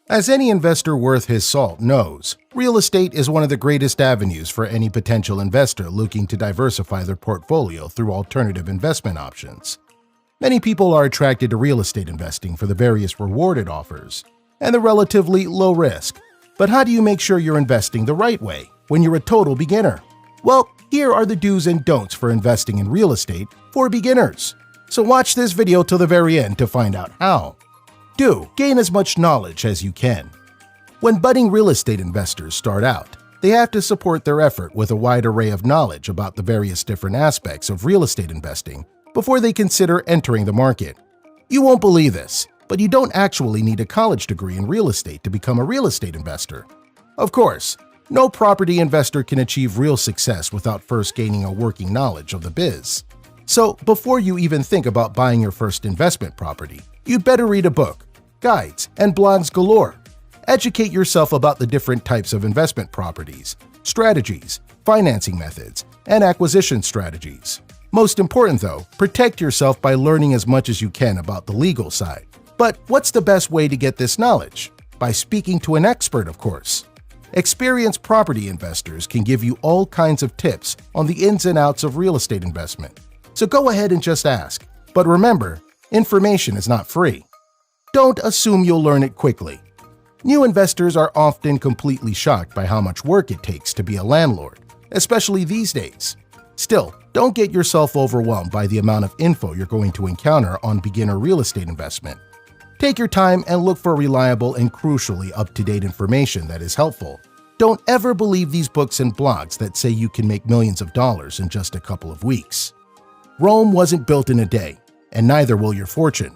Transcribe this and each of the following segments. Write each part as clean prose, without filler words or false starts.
As any investor worth his salt knows, real estate is one of the greatest avenues for any potential investor looking to diversify their portfolio through alternative investment options. Many people are attracted to real estate investing for the various reward it offers and the relatively low risk. But how do you make sure you're investing the right way when you're a total beginner? Well, here are the do's and don'ts for investing in real estate for beginners. So watch this video till the very end to find out how. Do gain as much knowledge as you can. When budding real estate investors start out, they have to support their effort with a wide array of knowledge about the various different aspects of real estate investing before they consider entering the market. You won't believe this, but you don't actually need a college degree in real estate to become a real estate investor. Of course, no property investor can achieve real success without first gaining a working knowledge of the biz. So before you even think about buying your first investment property, you'd better read a book, guides, and blogs galore. Educate yourself about the different types of investment properties, strategies, financing methods, and acquisition strategies. Most important though, protect yourself by learning as much as you can about the legal side. But what's the best way to get this knowledge? By speaking to an expert, of course. Experienced property investors can give you all kinds of tips on the ins and outs of real estate investment. So go ahead and just ask. But remember, information is not free. Don't assume you'll learn it quickly. New investors are often completely shocked by how much work it takes to be a landlord, especially these days. Still, don't get yourself overwhelmed by the amount of info you're going to encounter on beginner real estate investment. Take your time and look for reliable and crucially up-to-date information that is helpful. Don't ever believe these books and blogs that say you can make millions of dollars in just a couple of weeks. Rome wasn't built in a day, and neither will your fortune.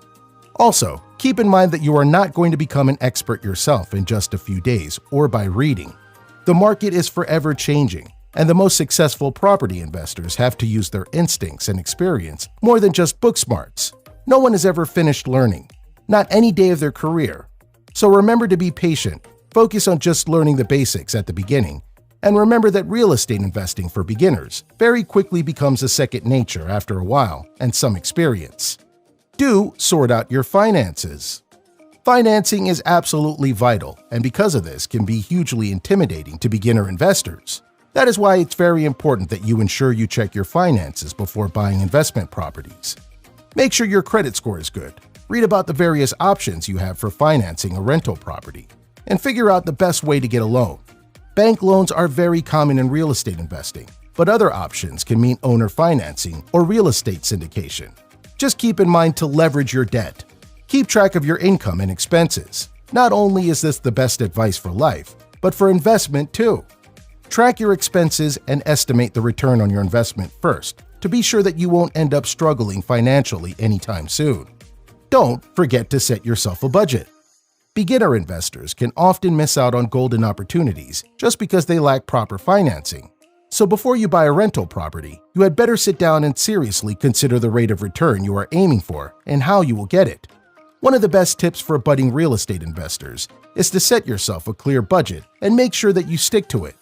Also, keep in mind that you are not going to become an expert yourself in just a few days or by reading. The market is forever changing, and the most successful property investors have to use their instincts and experience more than just book smarts. No one has ever finished learning, not any day of their career. So remember to be patient, focus on just learning the basics at the beginning, and remember that real estate investing for beginners very quickly becomes a second nature after a while and some experience. Do sort out your finances. Financing is absolutely vital, and because of this can be hugely intimidating to beginner investors. That is why it's very important that you ensure you check your finances before buying investment properties. Make sure your credit score is good, read about the various options you have for financing a rental property, and figure out the best way to get a loan. Bank loans are very common in real estate investing, but other options can mean owner financing or real estate syndication. Just keep in mind to leverage your debt. Keep track of your income and expenses. Not only is this the best advice for life, but for investment too. Track your expenses and estimate the return on your investment first to be sure that you won't end up struggling financially anytime soon. Don't forget to set yourself a budget. Beginner investors can often miss out on golden opportunities just because they lack proper financing. So before you buy a rental property, you had better sit down and seriously consider the rate of return you are aiming for and how you will get it. One of the best tips for budding real estate investors is to set yourself a clear budget and make sure that you stick to it.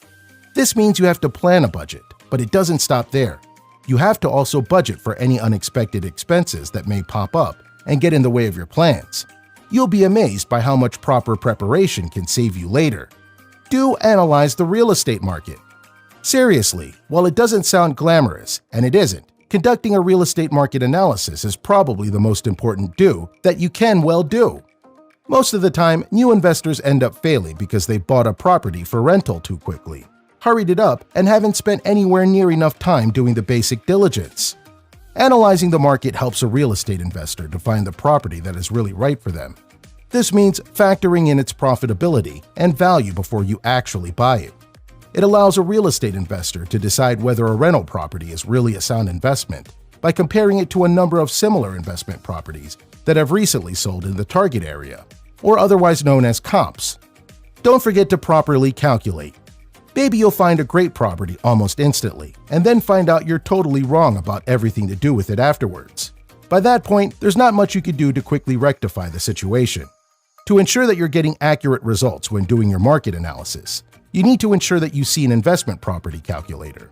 This means you have to plan a budget, but it doesn't stop there. You have to also budget for any unexpected expenses that may pop up and get in the way of your plans. You'll be amazed by how much proper preparation can save you later. Do analyze the real estate market. Seriously, while it doesn't sound glamorous, and it isn't, conducting a real estate market analysis is probably the most important do that you can well do. Most of the time, new investors end up failing because they bought a property for rental too quickly, hurried it up, and haven't spent anywhere near enough time doing the basic diligence. Analyzing the market helps a real estate investor to find the property that is really right for them. This means factoring in its profitability and value before you actually buy it. It allows a real estate investor to decide whether a rental property is really a sound investment by comparing it to a number of similar investment properties that have recently sold in the target area, or otherwise known as comps. Don't forget to properly calculate. Maybe you'll find a great property almost instantly, and then find out you're totally wrong about everything to do with it afterwards. By that point, there's not much you could do to quickly rectify the situation. To ensure that you're getting accurate results when doing your market analysis, you need to ensure that you see an investment property calculator.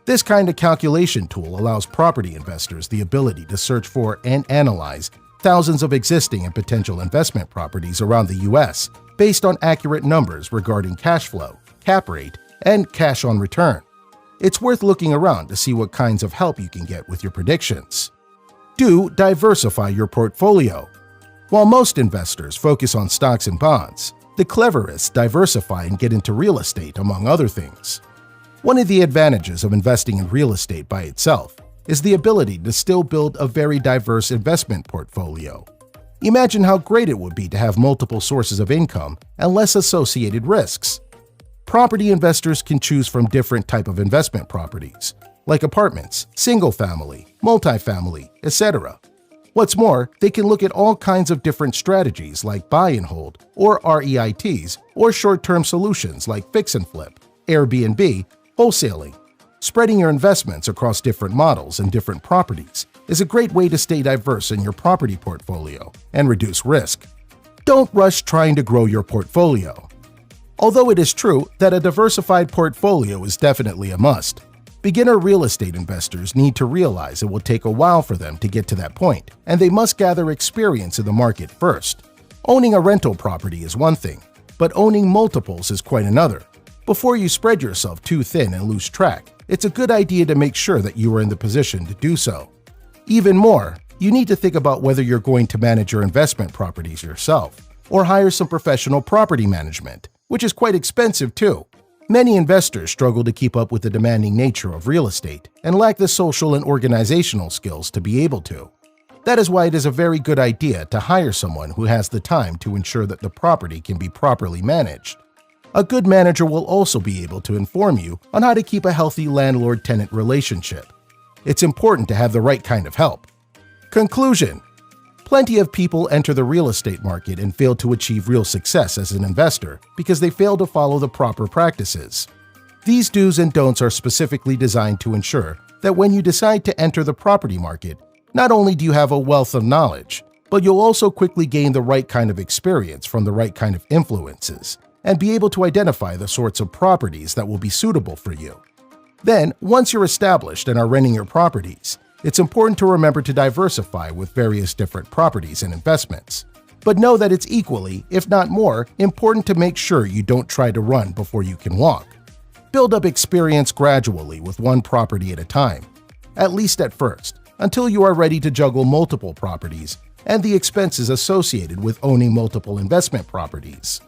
This kind of calculation tool allows property investors the ability to search for and analyze thousands of existing and potential investment properties around the US based on accurate numbers regarding cash flow, cap rate, and cash on return. It's worth looking around to see what kinds of help you can get with your predictions. Do diversify your portfolio. While most investors focus on stocks and bonds, the cleverest diversify and get into real estate, among other things. One of the advantages of investing in real estate by itself is the ability to still build a very diverse investment portfolio. Imagine how great it would be to have multiple sources of income and less associated risks. Property investors can choose from different types of investment properties, like apartments, single-family, multifamily, etc. What's more, they can look at all kinds of different strategies like buy and hold, or REITs, or short-term solutions like fix and flip, Airbnb, wholesaling. Spreading your investments across different models and different properties is a great way to stay diverse in your property portfolio and reduce risk. Don't rush trying to grow your portfolio. Although it is true that a diversified portfolio is definitely a must, beginner real estate investors need to realize it will take a while for them to get to that point, and they must gather experience in the market first. Owning a rental property is one thing, but owning multiples is quite another. Before you spread yourself too thin and lose track, it's a good idea to make sure that you are in the position to do so. Even more, you need to think about whether you're going to manage your investment properties yourself, or hire some professional property management, which is quite expensive too. Many investors struggle to keep up with the demanding nature of real estate and lack the social and organizational skills to be able to. That is why it is a very good idea to hire someone who has the time to ensure that the property can be properly managed. A good manager will also be able to inform you on how to keep a healthy landlord-tenant relationship. It's important to have the right kind of help. Conclusion: plenty of people enter the real estate market and fail to achieve real success as an investor because they fail to follow the proper practices. These do's and don'ts are specifically designed to ensure that when you decide to enter the property market, not only do you have a wealth of knowledge, but you'll also quickly gain the right kind of experience from the right kind of influences, and be able to identify the sorts of properties that will be suitable for you. Then, once you're established and are renting your properties, it's important to remember to diversify with various different properties and investments. But know that it's equally, if not more, important to make sure you don't try to run before you can walk. Build up experience gradually with one property at a time, at least at first, until you are ready to juggle multiple properties and the expenses associated with owning multiple investment properties.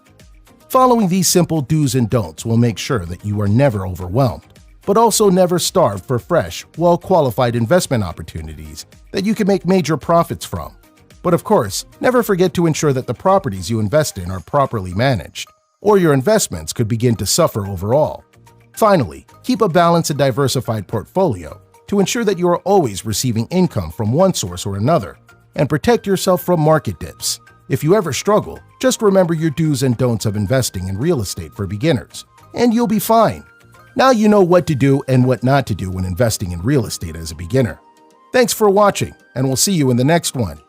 Following these simple do's and don'ts will make sure that you are never overwhelmed, but also never starved for fresh, well-qualified investment opportunities that you can make major profits from. But of course, never forget to ensure that the properties you invest in are properly managed, or your investments could begin to suffer overall. Finally, keep a balanced and diversified portfolio to ensure that you are always receiving income from one source or another, and protect yourself from market dips. If you ever struggle, just remember your do's and don'ts of investing in real estate for beginners, and you'll be fine. Now you know what to do and what not to do when investing in real estate as a beginner. Thanks for watching, and we'll see you in the next one.